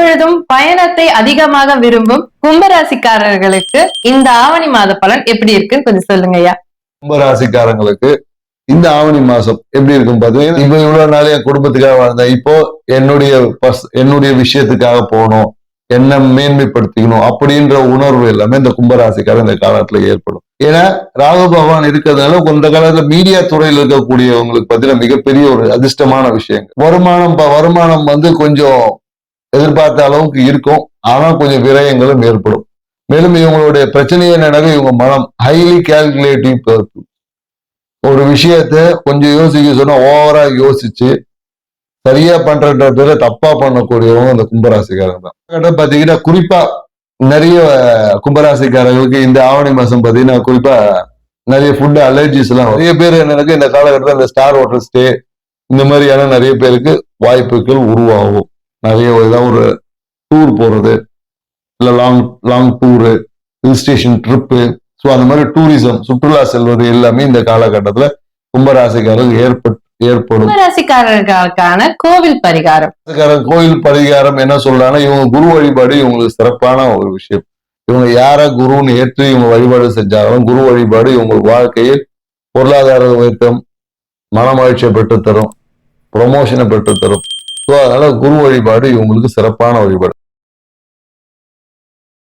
எப்பொழுதும் பயணத்தை அதிகமாக விரும்பும் கும்பராசிக்காரர்களுக்கு இந்த ஆவணி மாத பலன் எப்படி இருக்குன்னு கொஞ்சம் சொல்லுங்க ஐயா. கும்பராசிக்காரங்களுக்கு இந்த ஆவணி மாசம் எப்படி இருக்கும் பாத்தீங்கன்னா, இப்ப இவ்வளவு நாள் என் குடும்பத்துக்காக வாழ்ந்தேன், இப்போ என்னுடைய விஷயத்துக்காக போகணும், என்ன மேன்மைப்படுத்திக்கணும் அப்படின்ற உணர்வு எல்லாமே இந்த கும்பராசிக்காரர் இந்த காலத்துல ஏற்படும். ஏன்னா ராகு பகவான் இருக்கிறதுனால இந்த காலத்துல மீடியா துறையில் இருக்கக்கூடியவங்களுக்கு பார்த்தீங்கன்னா மிகப்பெரிய ஒரு அதிர்ஷ்டமான விஷயங்கள். வருமானம் கொஞ்சம் எதிர்பார்த்த அளவுக்கு இருக்கும், ஆனா கொஞ்சம் விரயங்களும் ஏற்படும். மேலும் இவங்களுடைய பிரச்சனையே என்னன்னா, இவங்க மனம் ஹைலி கால்குலேட்டிவ் பர்சன். ஒரு விஷயத்த கொஞ்சம் யோசிக்க சொன்னா ஓவரா யோசிச்சு சரியா பண்றன்ற பேர தப்பா பண்ணக்கூடியவங்க இந்த கும்பராசிக்காரங்க தான். பாத்தீங்கன்னா குறிப்பா நிறைய கும்பராசிக்காரர்களுக்கு இந்த ஆவணி மாசம் பாத்தீங்கன்னா குறிப்பா நிறைய ஃபுட் அலர்ஜிஸ் எல்லாம் நிறைய பேர் என்னன்னா இந்த காலகட்டத்தில் இந்த ஸ்டார் ஹோட்டல் ஸ்டே இந்த மாதிரியான நிறைய பேருக்கு வாய்ப்புகள் உருவாகும். நிறைய ஏதாவது ஒரு டூர் போறது, இல்ல long tour, hill station trip, so அந்த மாதிரி டூரிசம் சுற்றுலா செல்வது எல்லாமே இந்த காலகட்டத்துல கும்பராசிக்காரர்கள் ஏற்படும். கும்பராசிக்காரர்களுக்கான கோவில் பரிகாரம் என்ன சொல்றாங்கன்னா, இவங்க குரு வழிபாடு இவங்களுக்கு சிறப்பான ஒரு விஷயம். இவங்க யார குருன்னு ஏற்று இவங்க வழிபாடு செஞ்சாலும் குரு வழிபாடு இவங்க வாழ்க்கையில் பொருளாதார உயர்த்தம், மனமகிழ்ச்சியை பெற்றுத்தரும், ப்ரொமோஷனை பெற்றுத்தரும். ஸோ அதனால குரு வழிபாடு இவங்களுக்கு சிறப்பான வழிபாடு.